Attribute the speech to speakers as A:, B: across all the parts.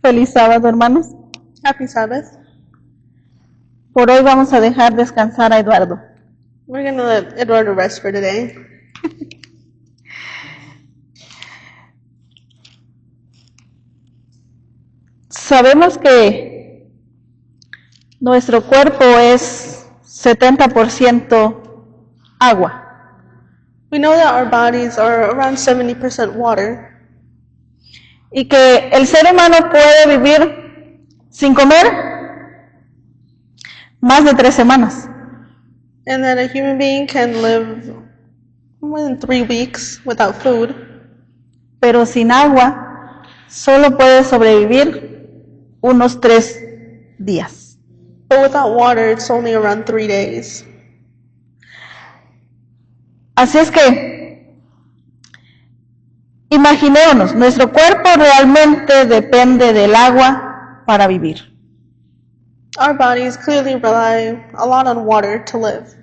A: Feliz sábado, hermanos.
B: Happy Sabbath.
A: Por hoy vamos a dejar descansar a Eduardo.
B: We're going to let Eduardo rest for today.
A: Sabemos que nuestro cuerpo es 70% agua.
B: We know that our bodies are around 70% water,
A: Y que el ser humano puede vivir sin comer más de 3 semanas.
B: and that a human being can live more than 3 weeks without food,
A: Pero sin agua solo puede sobrevivir unos 3 días.
B: but without water, it's only around 3 days.
A: Así es que imaginémonos, nuestro cuerpo realmente depende del agua para vivir.
B: Our bodies clearly rely a lot on water to live.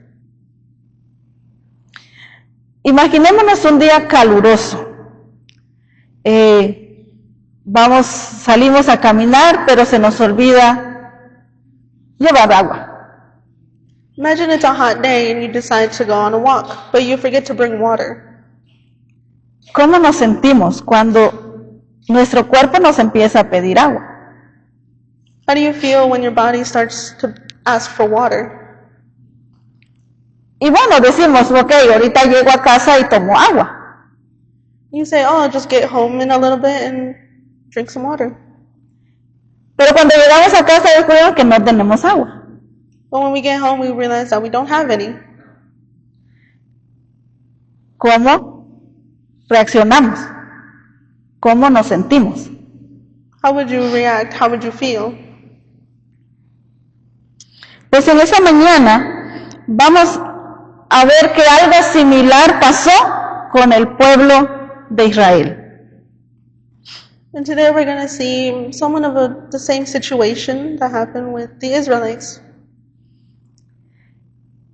A: Imaginémonos un día caluroso. Salimos a caminar, pero se nos olvida llevar agua.
B: Imagine it's a hot day and you decide to go on a walk, but you forget to bring water.
A: ¿Cómo nos sentimos cuando nuestro cuerpo nos empieza a pedir agua?
B: How do you feel when your body starts to ask for water?
A: Y bueno, decimos, ok, ahorita llego a casa y tomo agua.
B: You say, oh, I'll just get home in a little bit and drink some water.
A: Pero cuando llegamos a casa descubrimos que no tenemos agua.
B: But when we get home, we realize that we don't have any.
A: ¿Cómo reaccionamos? ¿Cómo nos sentimos?
B: How would you react? How would you feel?
A: Pues en esa mañana vamos a ver que algo similar pasó con el pueblo de Israel.
B: And today we're going to see somewhat of the same situation that happened with the Israelites.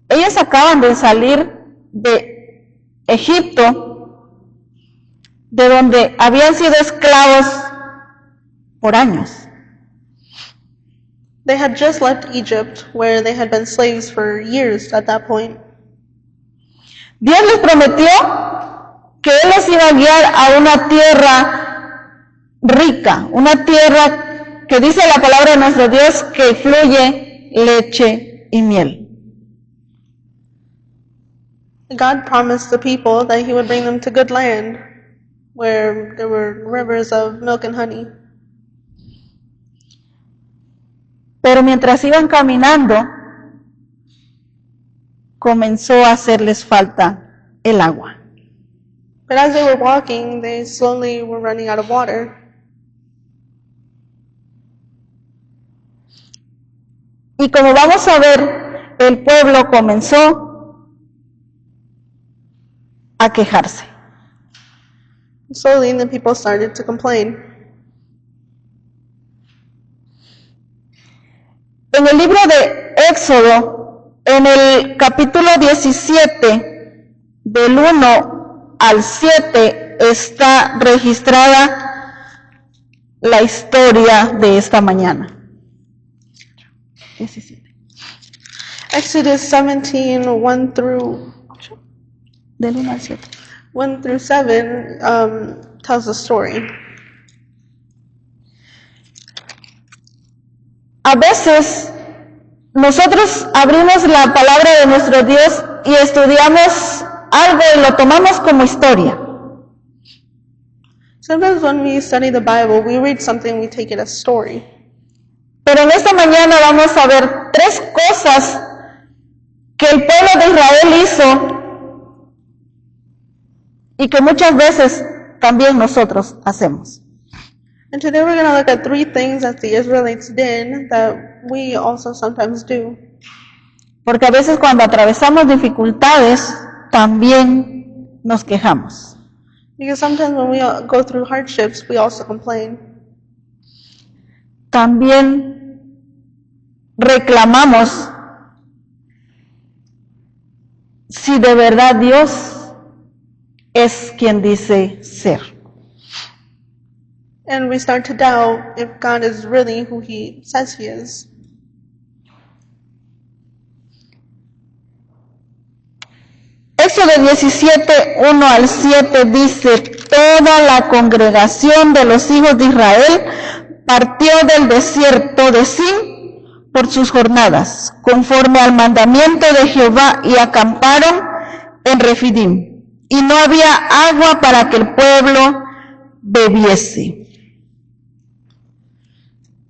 A: Ellos acaban de salir de Egipto, de donde habían sido esclavos por años.
B: They had just left Egypt, where they had been slaves for years at that point.
A: Dios les prometió que Él les iba a guiar a una tierra rica, una tierra que dice la palabra de nuestro Dios que fluye leche y miel.
B: God promised the people that He would bring them to good land, where there were rivers of milk and honey.
A: Pero mientras iban caminando, comenzó a hacerles falta el agua.
B: But as they were walking, they slowly were running out of water.
A: Y como vamos a ver, el pueblo comenzó a quejarse.
B: Slowly, the people started to complain.
A: En el libro de Éxodo, en el capítulo 17, del 1 al 7, está registrada la historia de esta mañana. 17.
B: Exodus 17, 1 through
A: Del 1 al 7.
B: 1 through 7 tells the story.
A: A veces nosotros abrimos la palabra de nuestro Dios y estudiamos algo y lo tomamos como historia.
B: Sometimes when we study the Bible, we read something, we take it as story.
A: Pero en esta mañana vamos a ver 3 cosas que el pueblo de Israel hizo y que muchas veces también nosotros hacemos.
B: And today we're going to look at 3 things that the Israelites did that we also sometimes do.
A: Porque a veces cuando atravesamos dificultades también nos quejamos.
B: Because sometimes when we go through hardships, we also complain.
A: También reclamamos si de verdad Dios es quien dice ser.
B: And we start to doubt if God is really who He says He is.
A: Éxodo 17, 1 al 7 dice, toda la congregación de los hijos de Israel partió del desierto de Sin por sus jornadas, conforme al mandamiento de Jehová, y acamparon en Refidim. Y no había agua para que el pueblo bebiese.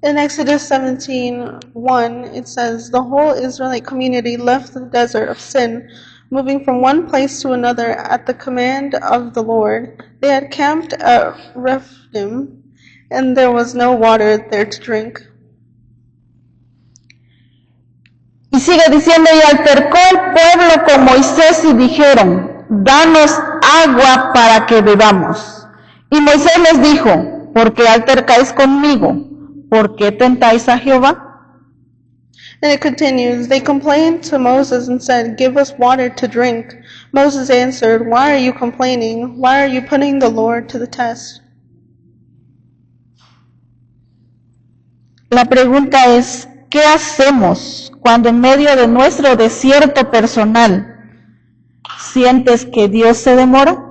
B: In Exodus 17:1, it says, the whole Israelite community left the desert of Sin, moving from one place to another at the command of the Lord. They had camped at Rephidim, and there was no water there to drink.
A: Y sigue diciendo, y altercó el pueblo con Moisés y dijeron, danos agua para que bebamos. Y Moisés les dijo, ¿por qué altercáis conmigo? ¿Por qué tentáis a Jehová?
B: And it continues, they complained to Moses and said, give us water to drink. Moses answered, why are you complaining? Why are you putting the Lord to the test?
A: La pregunta es, ¿qué hacemos cuando en medio de nuestro desierto personal sientes que Dios se demora?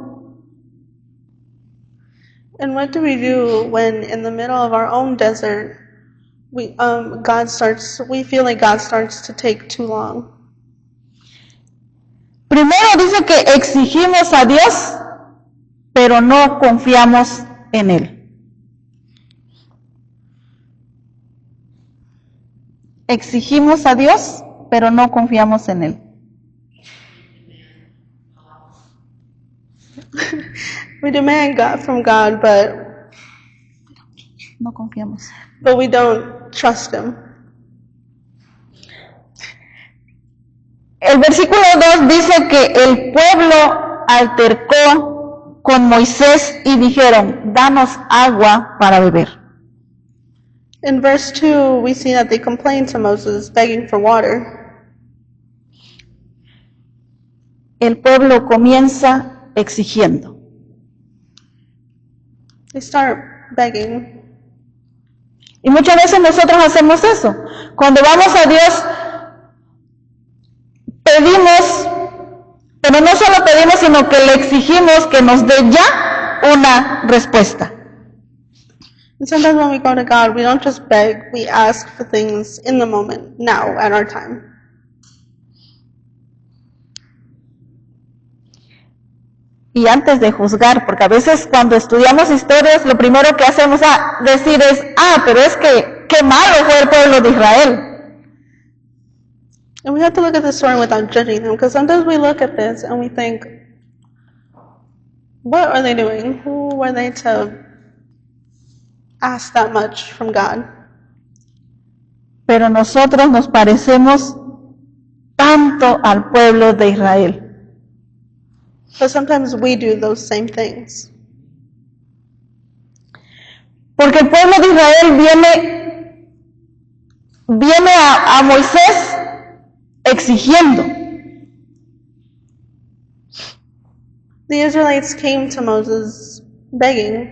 B: And what do we do when in the middle of our own desert, we feel like God starts to take too long?
A: Primero dice que exigimos a Dios, pero no confiamos en Él. Exigimos a Dios, pero no confiamos en Él.
B: We demand God from God,
A: No confiamos.
B: but we don't trust Him.
A: El versículo 2 dice que el pueblo altercó con Moisés y dijeron, danos agua para beber.
B: In verse 2, we see that they complained to Moses, begging for water.
A: El pueblo comienza exigiendo.
B: They start begging.
A: Y muchas veces nosotros hacemos eso. Cuando vamos a Dios, pedimos, pero no solo pedimos, sino que le exigimos que nos dé ya una respuesta.
B: And sometimes when we go to God, we don't just beg, we ask for things in the moment, now, at our time.
A: Y antes de juzgar, porque a veces cuando estudiamos historias, lo primero que hacemos decir es, pero es que qué malo fue el pueblo de Israel.
B: And we have to look at the story without judging them, because sometimes we look at this and we think, what are they doing? Who were they to ask that much from God?
A: Pero nosotros nos parecemos tanto al pueblo de Israel.
B: But sometimes we do those same things.
A: Porque el pueblo de Israel viene a Moisés exigiendo.
B: The Israelites came to Moses begging.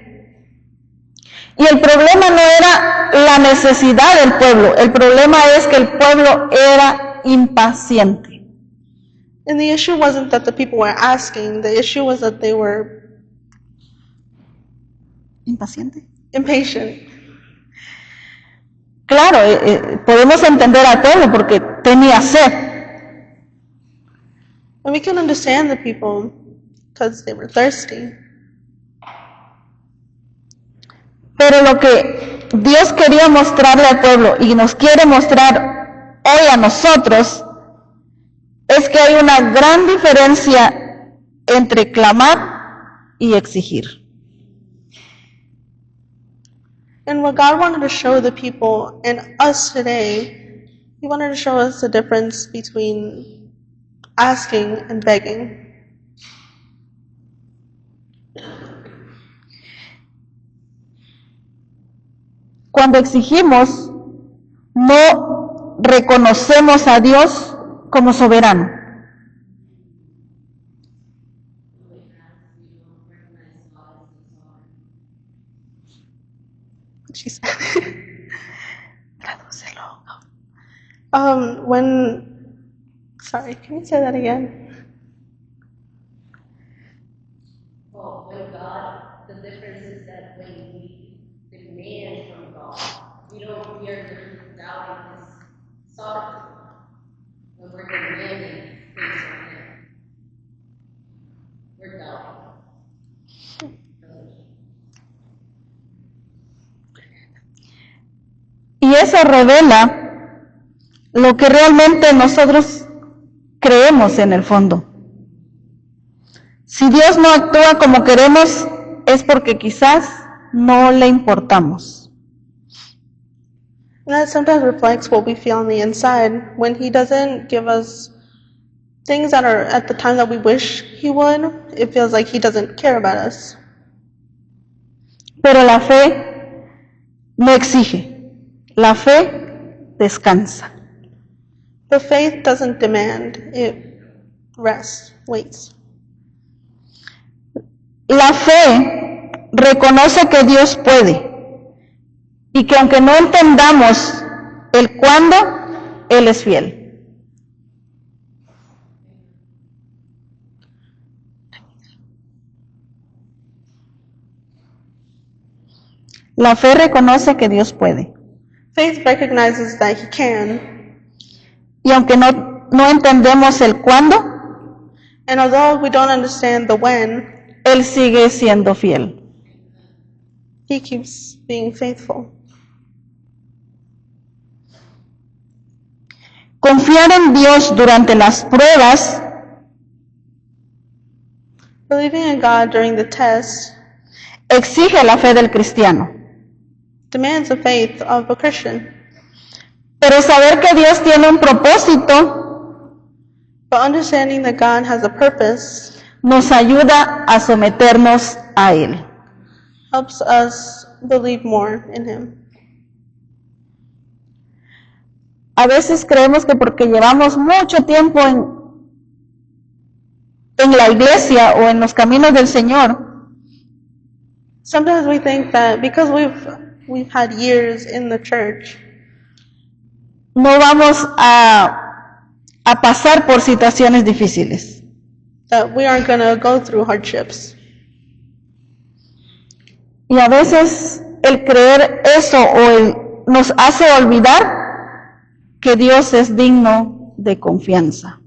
A: Y el problema no era la necesidad del pueblo, el problema es que el pueblo era impaciente.
B: And the issue wasn't that the people were asking, the issue was that they were
A: ¿Impaciente?
B: impatient.
A: Claro, podemos entender al pueblo porque tenía sed.
B: And we can understand the people because they were thirsty.
A: Pero lo que Dios quería mostrarle al pueblo y nos quiere mostrar hoy a nosotros es que hay una gran diferencia entre clamar y exigir.
B: And what God wanted to show the people and us today, He wanted to show us the difference between asking and begging.
A: Cuando exigimos, no reconocemos a Dios como soberano.
B: She said. Sorry, can you say that again?
C: Well, when God, the difference is that when we demand from God, we are doubting His sovereignty. When we're demanding things from Him, we're doubting.
A: Y eso revela lo que realmente nosotros creemos en el fondo. Si Dios no actúa como queremos, es porque quizás no le importamos.
B: And that sometimes reflects what we feel on the inside. When He doesn't give us things that are at the time that we wish He would, it feels like He doesn't care about us.
A: Pero la fe no exige, la fe descansa.
B: But faith doesn't demand, it rests, waits.
A: La fe reconoce que Dios puede y que aunque no entendamos el cuándo, Él es fiel. La fe reconoce que Dios puede.
B: Faith recognizes that He can,
A: Y aunque no entendemos el cuándo,
B: and although we don't understand the when,
A: Él sigue siendo fiel.
B: He keeps being faithful.
A: Confiar en Dios durante las pruebas
B: Believing in God during the test
A: exige la fe del cristiano.
B: demands the faith of a Christian.
A: Pero saber que Dios tiene un propósito
B: But understanding that God has a purpose
A: nos ayuda a someternos a Él.
B: helps us believe more in Him.
A: A veces creemos que porque llevamos mucho tiempo en la iglesia o en los caminos del Señor,
B: Sometimes we think that because we've had years in the church,
A: no vamos a pasar por situaciones difíciles.
B: that we aren't going to go through hardships.
A: Y a veces el creer eso nos hace olvidar que Dios es digno de confianza.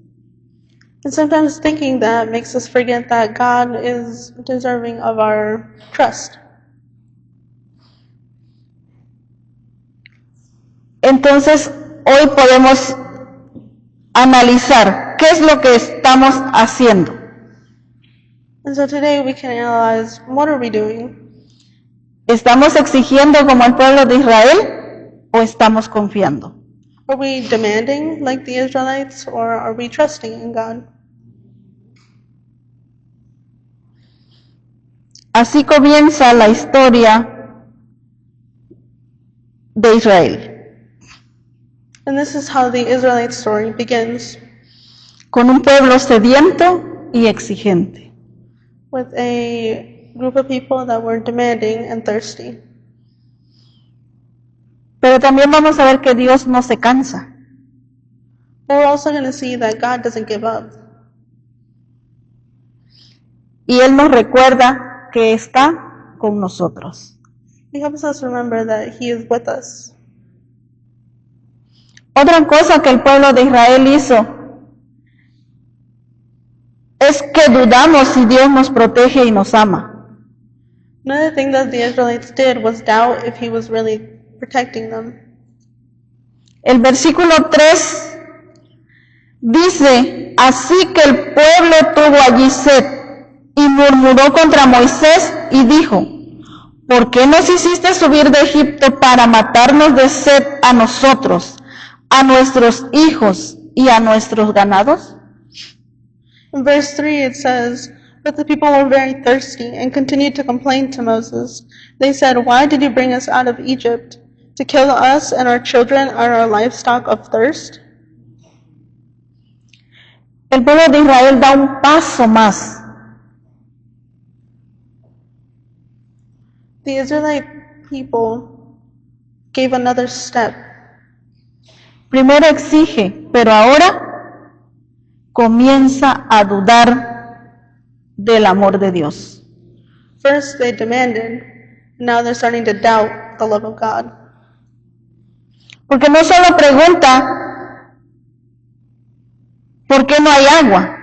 B: And sometimes thinking that makes us forget that God is deserving of our trust.
A: Entonces, hoy podemos analizar qué es lo que estamos haciendo.
B: And so today we can analyze, what are we doing?
A: ¿Estamos exigiendo como el pueblo de Israel o estamos confiando?
B: Are we demanding like the Israelites, or are we trusting in God?
A: Así comienza la historia de Israel,
B: And this is how the Israelite story begins,
A: con un pueblo sediento y exigente.
B: with a group of people that were demanding and thirsty.
A: Pero también vamos a ver que Dios no se cansa.
B: But we're also going to see that God doesn't give up.
A: Y Él nos recuerda que está con nosotros.
B: He helps us remember that He is with us.
A: Otra cosa que el pueblo de Israel hizo es que dudamos si Dios nos protege y nos ama.
B: Another thing that the Israelites did was doubt if He was really protecting them.
A: El versículo 3 dice, así que el pueblo tuvo allí sed y murmuró contra Moisés y dijo, ¿por qué nos hiciste subir de Egipto para matarnos de sed a nosotros, a nuestros hijos y a nuestros ganados?
B: In verse 3 it says, but the people were very thirsty and continued to complain to Moses. They said, why did you bring us out of Egypt? To kill us and our children and our livestock of thirst?
A: El pueblo de Israel da un paso más.
B: The Israelite people gave another step.
A: Primero exige, pero ahora comienza a dudar del amor de Dios.
B: First they demanded, now they're starting to doubt the love of God.
A: Porque no solo pregunta, ¿por qué no hay agua?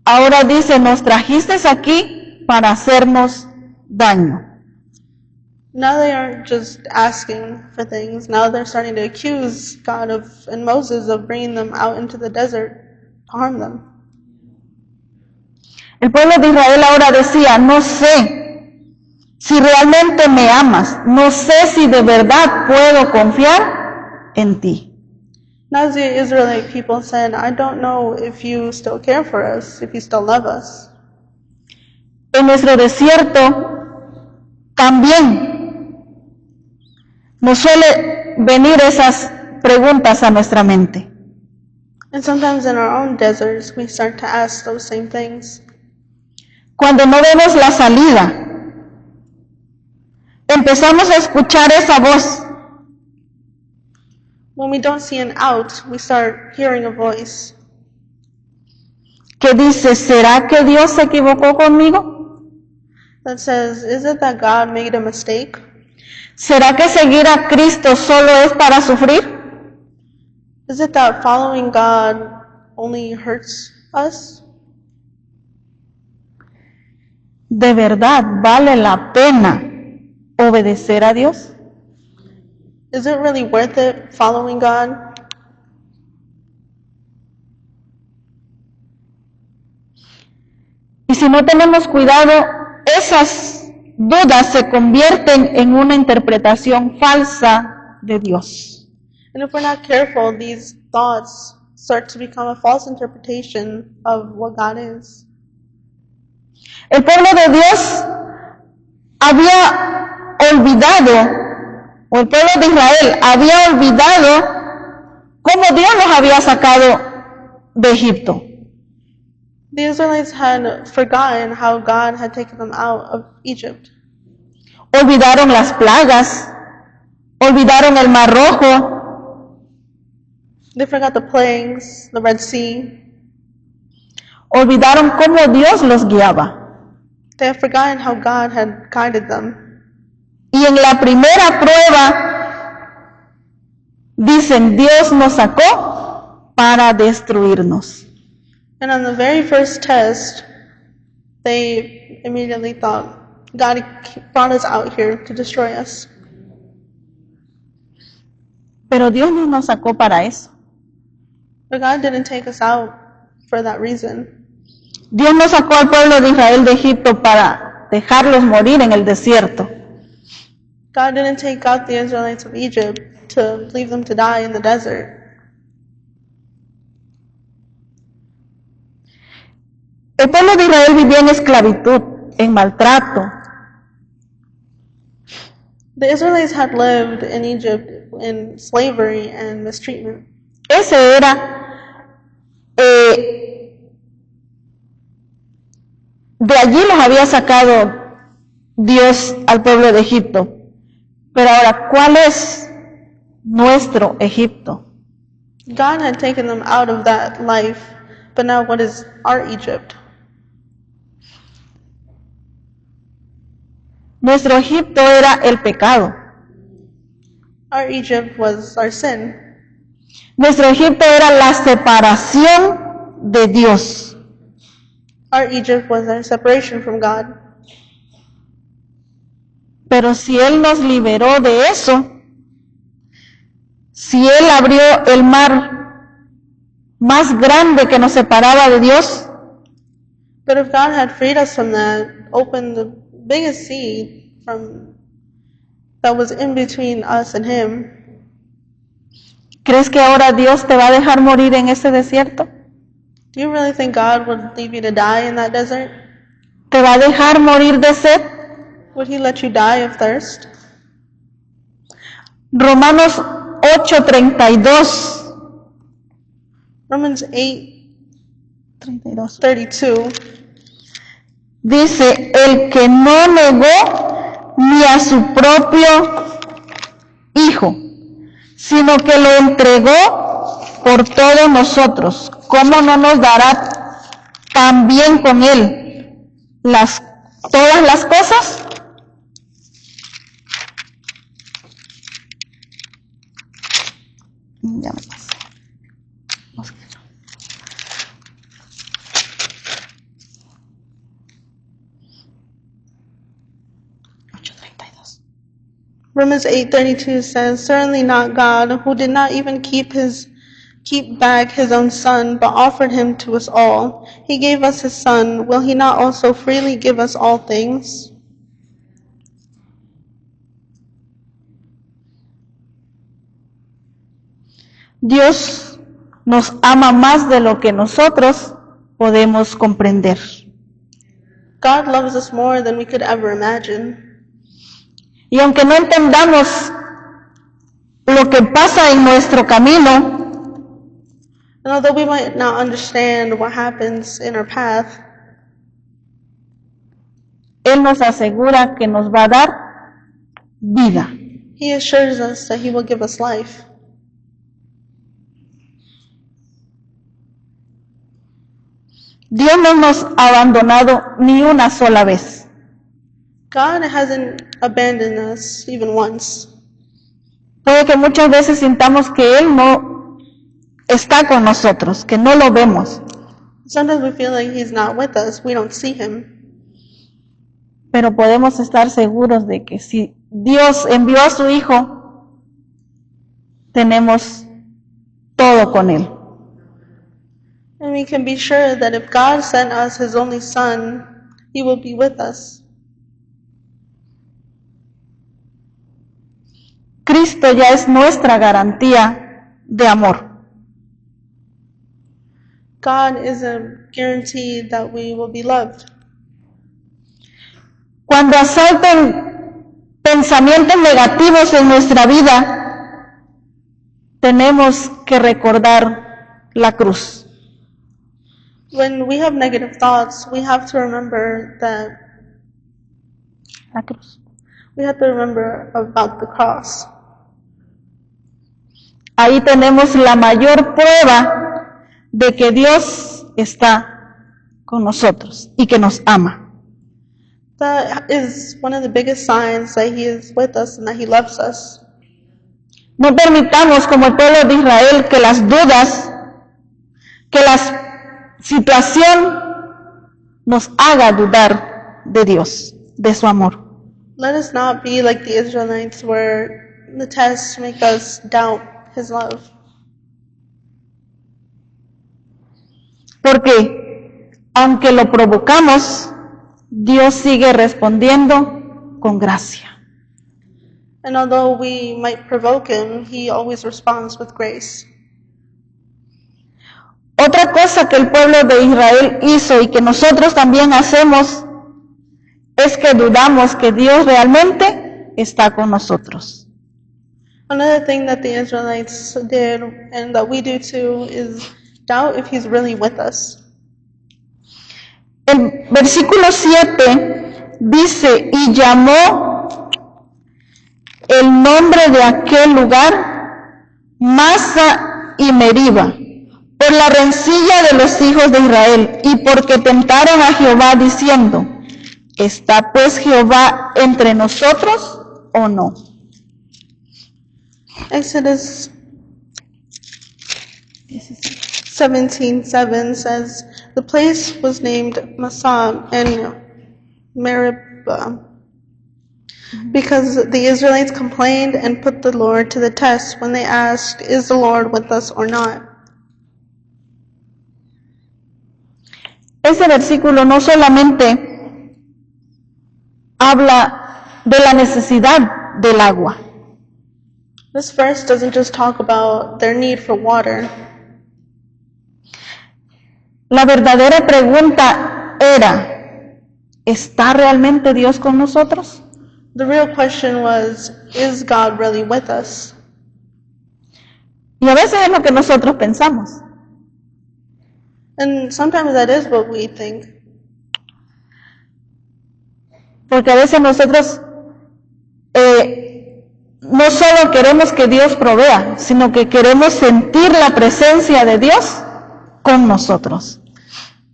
A: Ahora dice, nos trajiste aquí para hacernos daño.
B: Now they aren't just asking for things, now they're starting to accuse God and Moses of bringing them out into the desert to harm them.
A: El pueblo de Israel ahora decía, no sé si realmente me amas, no sé si de verdad puedo confiar en ti.
B: Now the Israelite people said, I don't know if you still care for us, if you still love us.
A: En nuestro desierto también nos suele venir esas preguntas a nuestra mente.
B: And sometimes in our own deserts, we start to ask those same things.
A: Cuando no vemos la salida, empezamos a escuchar esa voz.
B: When we don't see an out, we start hearing a voice
A: Que dice, ¿será que Dios se equivocó conmigo?
B: that says, is it that God made a mistake?
A: ¿Será que seguir a Cristo solo es para sufrir?
B: Is it that following God only hurts us?
A: ¿De verdad vale la pena obedecer a Dios?
B: Is it really worth it following God?
A: Y si no tenemos cuidado, esas dudas se convierten en una interpretación falsa de Dios.
B: And if we're not careful, these thoughts start to become a false interpretation of what God is.
A: El pueblo de Dios había olvidado, o el pueblo de Israel había olvidado cómo Dios los había sacado de Egipto.
B: The Israelites had forgotten how God had taken them out of Egypt.
A: Olvidaron las plagas, olvidaron el Mar Rojo,
B: They forgot the plagues, the Red Sea.
A: olvidaron cómo Dios los guiaba.
B: They had forgotten how God had guided them.
A: Y en la primera prueba, dicen, Dios nos sacó para destruirnos.
B: And on the very first test, they immediately thought, God brought us out here to destroy us.
A: Pero Dios no nos sacó para eso.
B: But God didn't take us out for that reason.
A: Dios no sacó al pueblo de Israel de Egipto para dejarlos morir en el desierto.
B: God didn't take out the Israelites of Egypt to leave them to die in the desert.
A: El pueblo de Israel vivía en esclavitud, en maltrato.
B: The Israelites had lived in Egypt in slavery and mistreatment.
A: Ese era de allí los había sacado Dios al pueblo de Egipto. Pero ahora, ¿cuál es nuestro Egipto?
B: God had taken them out of that life, but now what is our Egypt?
A: Nuestro Egipto era el pecado.
B: Our Egypt was our sin.
A: Nuestro Egipto era la separación de Dios.
B: Our Egypt was our separation from God.
A: Pero si Él nos liberó de eso, si Él abrió el mar más grande que nos separaba de Dios,
B: But if God had freed us from that, opened the biggest sea from that was in between us and Him,
A: ¿crees que ahora Dios te va a dejar morir en ese desierto?
B: do you really think God would leave you to die in that desert?
A: ¿Te va a dejar morir de sed?
B: Would He let you die of thirst?
A: Romanos 8:32.
B: Romans 8:32
A: Dice, el que no negó ni a su propio hijo, sino que lo entregó por todos nosotros. ¿Cómo no nos dará también con él todas las cosas? Ya me pasé. 8:32.
B: Romans 8:32 says, "Certainly not God, who did not even keep back his own son, but offered him to us all. He gave us his son. Will he not also freely give us all things?"
A: Dios nos ama más de lo que nosotros podemos comprender.
B: God loves us more than we could ever imagine.
A: Y aunque no entendamos lo que pasa en nuestro camino,
B: And although we might not understand what happens in our path,
A: Él nos asegura que nos va a dar vida.
B: He assures us that He will give us life.
A: Dios no nos ha abandonado ni una sola vez.
B: God hasn't abandoned us even once.
A: Puede que muchas veces sintamos que Él no está con nosotros, que no lo vemos,
B: Sometimes we feel like He's not with us, we don't see Him.
A: pero podemos estar seguros de que si Dios envió a su Hijo, tenemos todo con Él.
B: And we can be sure that if God sent us His only Son, He will be with us.
A: Cristo ya es nuestra garantía de amor.
B: God is a guarantee that we will be loved.
A: Cuando asalten pensamientos negativos en nuestra vida, tenemos que recordar la cruz.
B: When we have negative thoughts, we have to remember
A: La cruz.
B: we have to remember about the cross.
A: Ahí tenemos la mayor prueba de que Dios está con nosotros y que nos ama.
B: That is one of the biggest signs that He is with us and that He loves us.
A: No permitamos, como el pueblo de Israel, que las dudas, que la situación nos haga dudar de Dios, de su amor.
B: Let us not be like the Israelites where the tests make us doubt His love.
A: Porque aunque lo provocamos, Dios sigue respondiendo con gracia.
B: And although we might provoke Him, He always responds with grace.
A: Otra cosa que el pueblo de Israel hizo y que nosotros también hacemos es que dudamos que Dios realmente está con nosotros.
B: Another thing that the Israelites did, and that we do too, is doubt if He's really with us.
A: El versículo 7 dice, y llamó el nombre de aquel lugar Masa y Meriba, por la rencilla de los hijos de Israel, y porque tentaron a Jehová diciendo, ¿está pues Jehová entre nosotros o no?
B: Exodus 17:7 says, "The place was named Massah and Meribah, because the Israelites complained and put the Lord to the test when they asked, 'Is the Lord with us or not?'"
A: Ese versículo no solamente habla de la necesidad del agua,
B: This verse doesn't just talk about their need for water.
A: la verdadera pregunta era, ¿está realmente Dios con nosotros?
B: The real question was, is God really with us?
A: Y a veces es lo que nosotros pensamos.
B: And sometimes that is what we think.
A: Porque a veces nosotros no solo queremos que Dios provea, sino que queremos sentir la presencia de Dios con nosotros.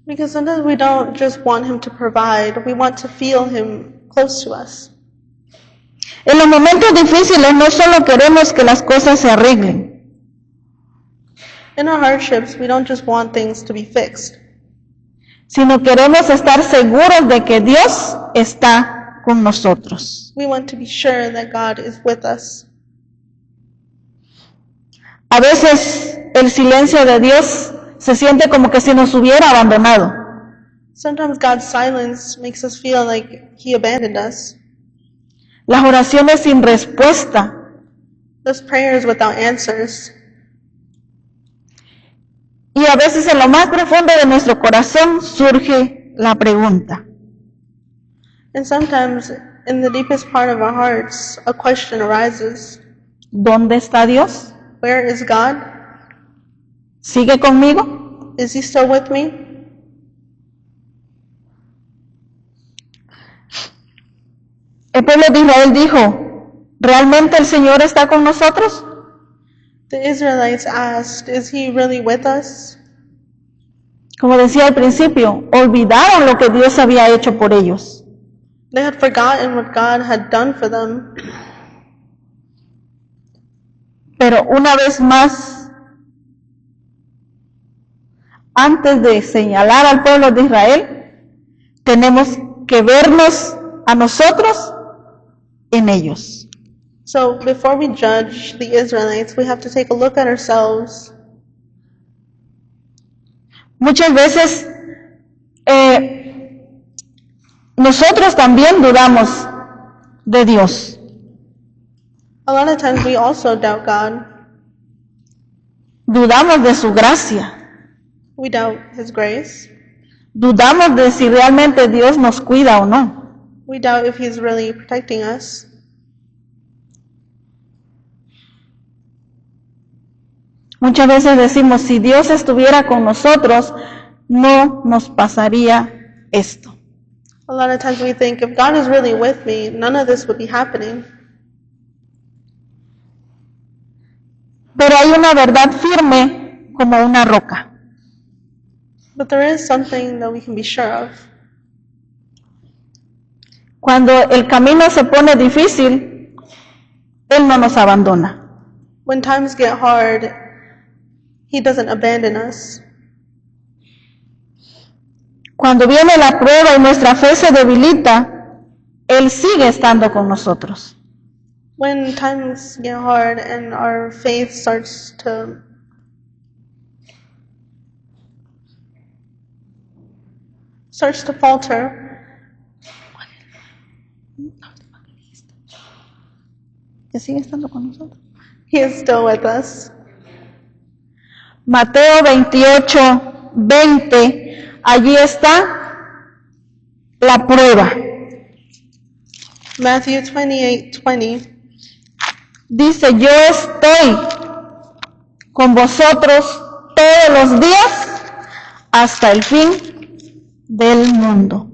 B: Because sometimes we don't just want Him to provide, we want to feel Him close to us.
A: En los momentos difíciles no solo queremos que las cosas se arreglen,
B: In our hardships, we don't just want things to be fixed,
A: sino queremos estar seguros de que Dios está con nosotros.
B: we want to be sure that God is with us.
A: A veces el silencio de Dios se siente como que si nos hubiera abandonado.
B: Sometimes God's silence makes us feel like He abandoned us.
A: Las oraciones sin respuesta,
B: Those prayers without answers.
A: y a veces en lo más profundo de nuestro corazón surge la pregunta:
B: And sometimes, in the deepest part of our hearts, a question arises.
A: ¿dónde está Dios?
B: Where is God?
A: ¿Sigue conmigo?
B: Is He still with me?
A: El pueblo de Israel dijo: ¿realmente el Señor está con nosotros?
B: The Israelites asked, is He really with us?
A: Como decía al principio, olvidaron lo que Dios había hecho por ellos.
B: They had forgotten what God had done for them.
A: Pero una vez más, antes de señalar al pueblo de Israel, tenemos que vernos a nosotros en ellos.
B: So before we judge the Israelites, we have to take a look at ourselves.
A: Muchas veces nosotros también dudamos de Dios.
B: A lot of times we also doubt God.
A: Dudamos de su gracia.
B: We doubt His grace.
A: Dudamos de si realmente Dios nos cuida o no.
B: We doubt if He's really protecting us.
A: Muchas veces decimos, si Dios estuviera con nosotros, no nos pasaría esto.
B: A lot of times we think, if God is really with me, none of this would be happening.
A: Pero hay una verdad firme como una roca.
B: But there is something that we can be sure of.
A: Cuando el camino se pone difícil, Él no nos abandona.
B: When times get hard, He doesn't abandon us.
A: Cuando viene la prueba y nuestra fe se debilita, Él sigue estando con nosotros.
B: When times get hard and our faith starts to falter,
A: Él sigue estando con nosotros.
B: He is still with us.
A: Mateo 28:20, allí está la prueba.
B: Matthew 28:20.
A: Dice, yo estoy con vosotros todos los días hasta el fin del mundo.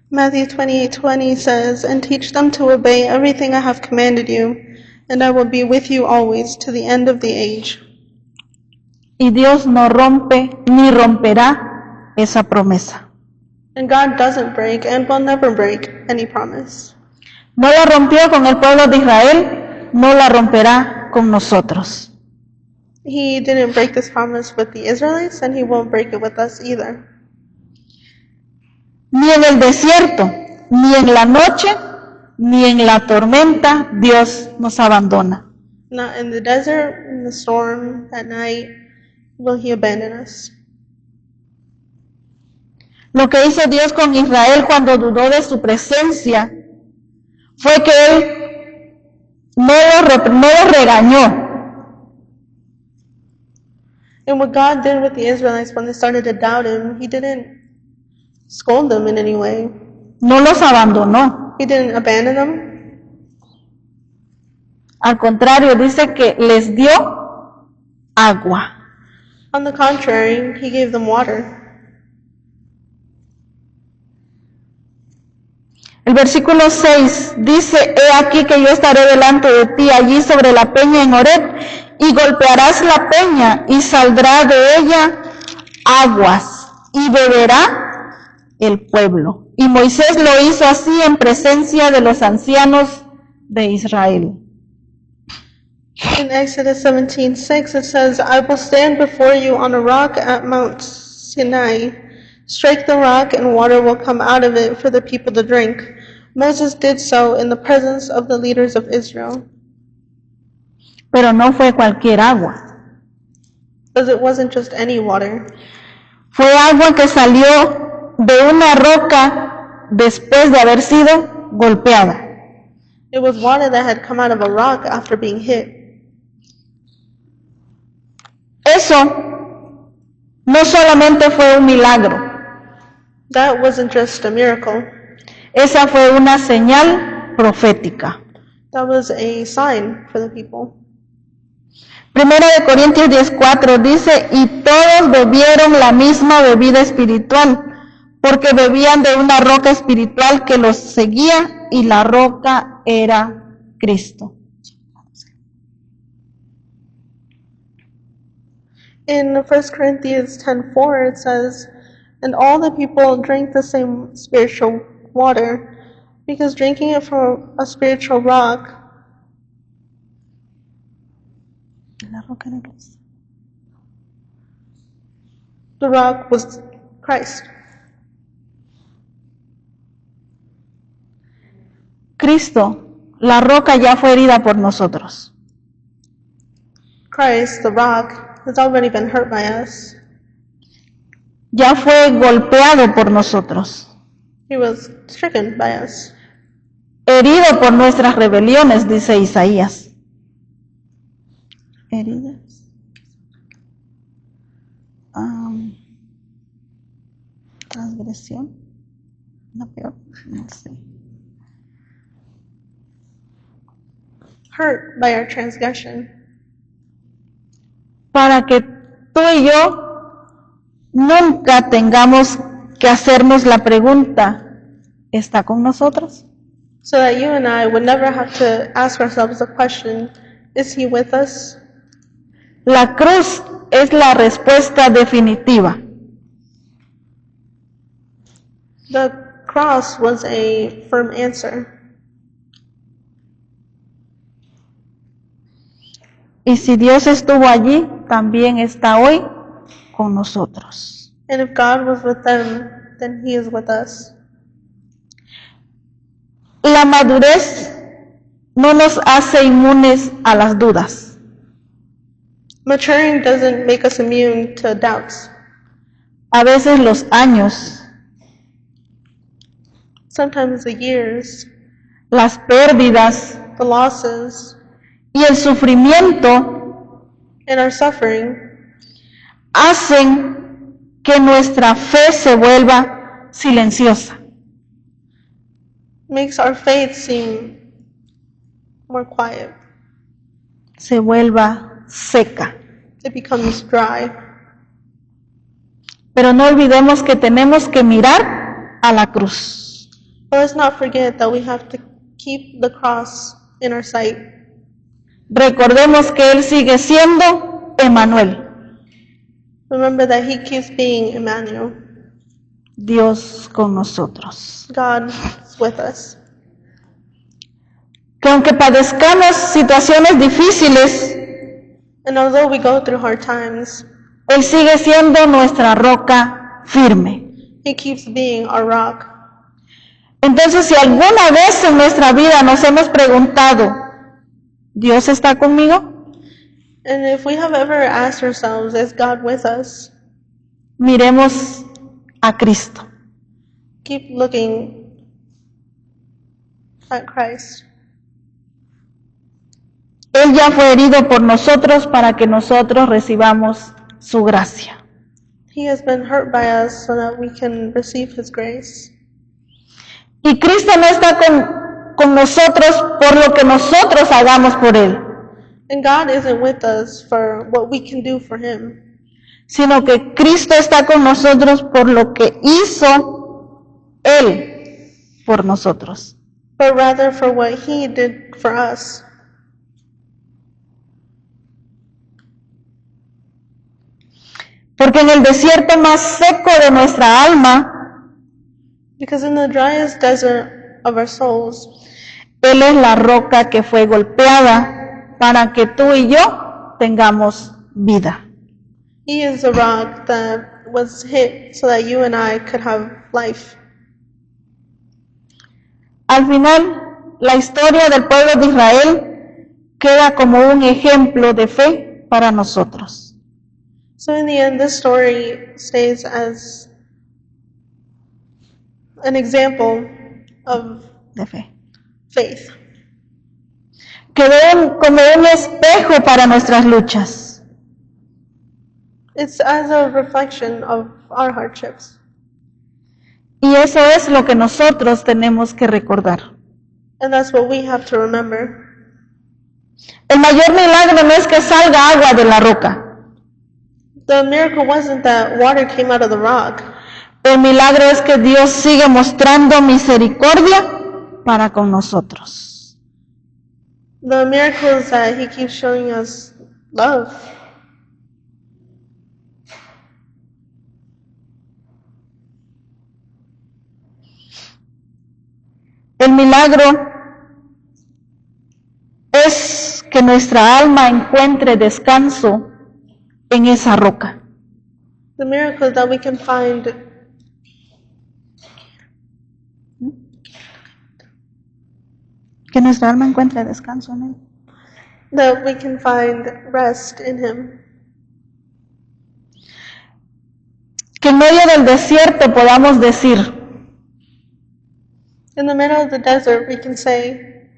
B: Matthew 28:20 says, and teach them to obey everything I have commanded you, and I will be with you always to the end of the age.
A: Y Dios no rompe ni romperá esa promesa.
B: And God doesn't break and will never break any promise.
A: No la rompió con el pueblo de Israel, no la romperá con nosotros.
B: He didn't break this promise with the Israelites, and He won't break it with us either.
A: Ni en el desierto, ni en la noche, ni en la tormenta, Dios nos abandona.
B: Not in the desert, in the storm, at night, will He abandon us.
A: Lo que hizo Dios con Israel cuando dudó de su presencia fue que Él no los regañó.
B: And what God did with the Israelites when they started to doubt Him, He didn't scold them in any way.
A: No los abandonó.
B: He didn't abandon them.
A: Al contrario, dice que les dio agua.
B: On the contrary, he gave them water.
A: El versículo 6 dice, he aquí que yo estaré delante de ti allí sobre la peña en Horeb, y golpearás la peña, y saldrá de ella aguas, y beberá el pueblo. Y Moisés lo hizo así en presencia de los ancianos de Israel.
B: In Exodus 17:6 it says, I will stand before you on a rock at Mount Sinai. Strike the rock and water will come out of it for the people to drink. Moses did so in the presence of the leaders of Israel.
A: Pero no fue cualquier agua.
B: Because it wasn't just any water.
A: Fue agua que salió de una roca después de haber sido golpeada.
B: It was water that had come out of a rock after being hit.
A: Eso no solamente fue un milagro,
B: That wasn't just a miracle.
A: esa fue una señal profética.
B: That was a sign for the people.
A: Primera de Corintios 10:4 dice, y todos bebieron la misma bebida espiritual, porque bebían de una roca espiritual que los seguía, y la roca era Cristo.
B: In 1 Corinthians 10:4 it says, and all the people drank the same spiritual water, because drinking it from a spiritual rock,
A: La roca era Cristo.
B: the rock was Christ.
A: Cristo, la roca ya fue herida por nosotros.
B: Christ, the rock, has already been hurt by us.
A: Ya fue golpeado por nosotros.
B: He was stricken by us.
A: Herido por nuestras rebeliones, dice Isaías. Heridas. Transgresión. La peor, no sé.
B: Hurt by our transgression.
A: Para que tú y yo nunca tengamos que hacernos la pregunta, ¿está con nosotros?
B: So that you and I would never have to ask ourselves the question, is he with us?
A: La cruz es la respuesta definitiva.
B: The cross was a firm answer.
A: Y si Dios estuvo allí, también está hoy con nosotros.
B: And if God was with them, then he is with us.
A: La madurez no nos hace inmunes a las dudas.
B: Maturing doesn't make us immune to doubts.
A: A veces los años,
B: Sometimes the years,
A: las pérdidas
B: the losses,
A: y el sufrimiento
B: and our suffering
A: hacen que nuestra fe se vuelva silenciosa.
B: makes our faith seem more quiet.
A: Se vuelva seca.
B: It becomes dry.
A: Pero no olvidemos que tenemos que mirar a la cruz.
B: But let's not forget that we have to keep the cross in our sight.
A: Recordemos que Él sigue siendo Emmanuel,
B: Remember that he keeps being Emmanuel.
A: Dios con nosotros.
B: God is with us.
A: Que aunque padezcamos situaciones difíciles,
B: And although we go through hard times,
A: Él sigue siendo nuestra roca firme.
B: he keeps being our rock.
A: Entonces, si alguna vez en nuestra vida nos hemos preguntado, ¿Dios está conmigo?
B: And if we have ever asked ourselves, is God with us?
A: Miremos a Cristo.
B: Keep looking at Christ.
A: Él ya fue herido por nosotros para que nosotros recibamos su gracia.
B: He has been hurt by us so that we can receive his grace.
A: Y Cristo no está con nosotros por lo que nosotros hagamos por Él.
B: And God isn't with us for what we can do for Him,
A: sino que Cristo está con nosotros por lo que hizo Él por nosotros.
B: but rather for what He did for us.
A: Porque en el desierto más seco de nuestra alma,
B: Because in the driest desert of our souls,
A: Él es la roca que fue golpeada para que tú y yo tengamos vida.
B: He is the rock that was hit so that you and I could have life.
A: Al final, la historia del pueblo de Israel queda como un ejemplo de fe para nosotros.
B: So in the end, this story stays as an example of
A: De fe.
B: faith.
A: Quedó como un espejo para nuestras luchas.
B: It's as a reflection of our hardships.
A: Y eso es lo que nosotros tenemos que recordar.
B: And that's what we have to remember.
A: El mayor milagro no es que salga agua de la roca.
B: The miracle wasn't that water came out of the rock.
A: El milagro es que Dios sigue mostrando misericordia para con nosotros.
B: The miracle is that He keeps showing us love.
A: El milagro es que nuestra alma encuentre descanso en esa roca.
B: The miracle is that we can find
A: Que nuestra alma encuentre descanso en Él.
B: rest in Him.
A: Que en medio del desierto podamos decir,
B: In the middle of the desert, we can say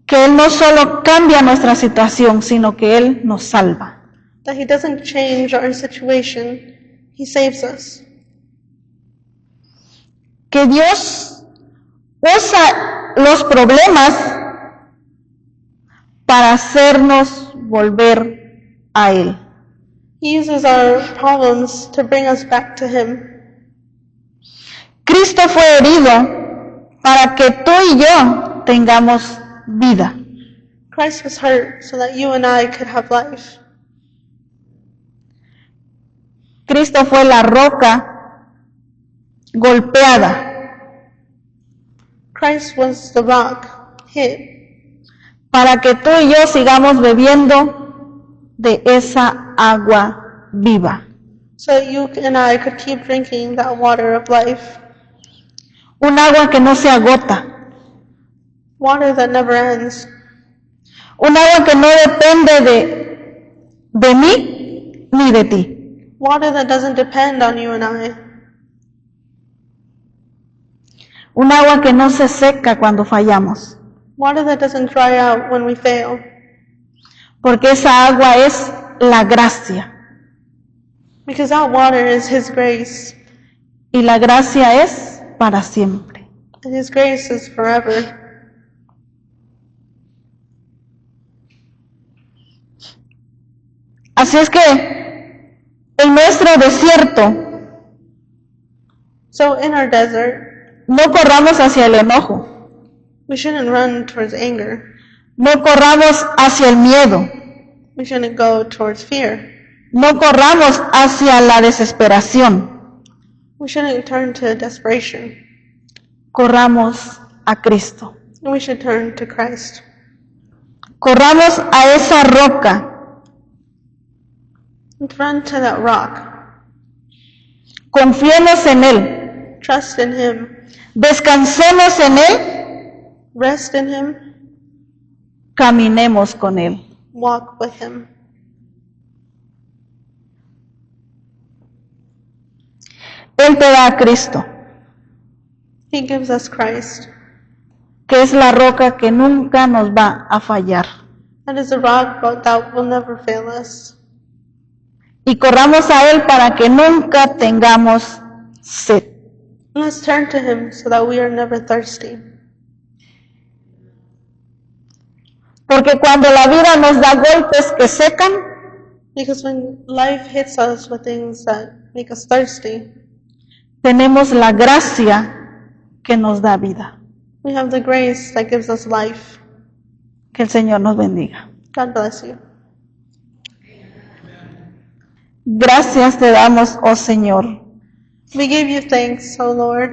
A: que Él no solo cambia nuestra situación, sino que Él nos salva.
B: that He doesn't change our situation, He saves us.
A: Que Dios usa los problemas para hacernos volver a Él.
B: He uses our problems to bring us back to Him.
A: Cristo fue herido para que tú y yo tengamos vida.
B: Christ was hurt so that you and I could have life.
A: Cristo fue la roca golpeada
B: Christ was the rock hit
A: para que tú y yo sigamos bebiendo de esa agua viva.
B: so that you and I could keep drinking that water of life.
A: Un agua que no se agota.
B: Water that never ends.
A: Un agua que no depende de mí ni de ti.
B: Water that doesn't depend on you and I.
A: Un agua que no se seca cuando fallamos.
B: Water that doesn't dry out when we fail.
A: Porque esa agua es la gracia.
B: Because that water is His grace.
A: Y la gracia es para siempre.
B: And His grace is forever.
A: Así es que en nuestro desierto
B: So in our desert,
A: no corramos hacia el enojo,
B: we shouldn't run towards anger.
A: no corramos hacia el miedo,
B: We shouldn't go towards fear.
A: no corramos hacia la desesperación,
B: We shouldn't turn to desperation.
A: corramos a Cristo.
B: We should turn to Christ.
A: Corramos a esa roca,
B: Run to that rock.
A: confiemos en Él,
B: Trust in Him.
A: descansemos en Él,
B: Rest in Him.
A: caminemos con Él.
B: Walk with Him.
A: Él te da a Cristo,
B: He gives us Christ.
A: que es la roca que nunca nos va a fallar.
B: That is a rock that will never fail us.
A: Y corramos a Él para que nunca tengamos sed.
B: Let's turn to Him so that we are never thirsty.
A: Porque cuando la vida nos da golpes que secan,
B: Because when life hits us with things that make us thirsty,
A: tenemos la gracia que nos da vida.
B: we have the grace that gives us life.
A: Que el Señor nos bendiga.
B: God bless you.
A: Gracias te damos, oh Señor,
B: We give you thanks, O Lord,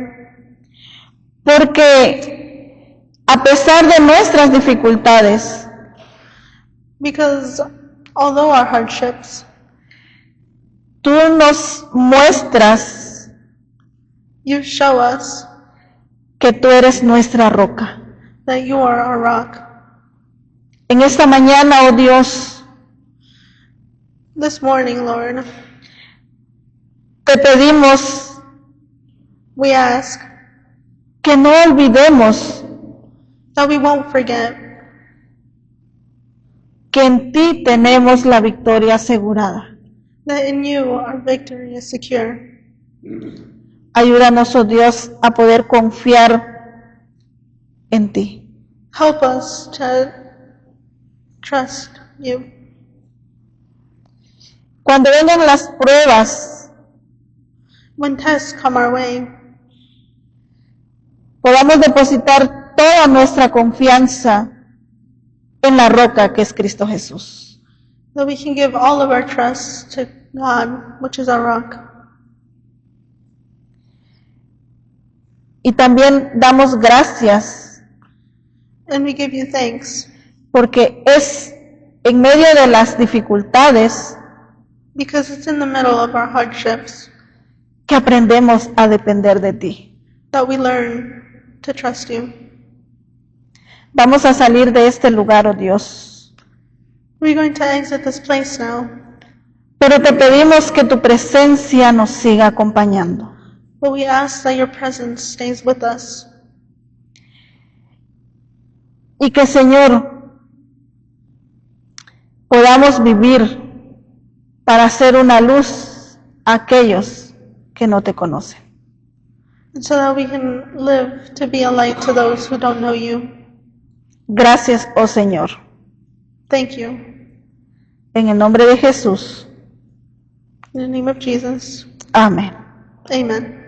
A: porque a pesar de nuestras dificultades,
B: because although our hardships,
A: tú nos muestras
B: you show us
A: que tú eres nuestra roca.
B: that you are our rock.
A: En esta mañana, oh Dios,
B: This morning, Lord,
A: te pedimos
B: we ask
A: que no olvidemos
B: that we won't forget
A: que en ti tenemos la victoria asegurada.
B: that in you our victory is secure.
A: Ayúdanos, oh Dios, a poder confiar en ti.
B: Help us to trust you.
A: Cuando vengan las pruebas,
B: When tests come our way,
A: podamos depositar toda nuestra confianza en la roca que es Cristo Jesús.
B: that we can give all of our trust to God, which is our rock.
A: Y también damos gracias
B: And we give you thanks
A: porque es en medio de las dificultades
B: because it's in the middle of our hardships
A: que aprendemos a depender de ti.
B: that we learn to trust you.
A: Vamos a salir de este lugar, oh Dios,
B: We're going to exit this place now,
A: pero te pedimos que tu presencia nos siga acompañando.
B: but we ask that your presence stays with us.
A: Y que, Señor, podamos vivir para ser una luz a aquellos que no te conocen.
B: And so that we can live to be a light to those who don't know you.
A: Gracias, oh Señor.
B: Thank you.
A: En el nombre de Jesús.
B: In the name of Jesus.
A: Amén.
B: Amen.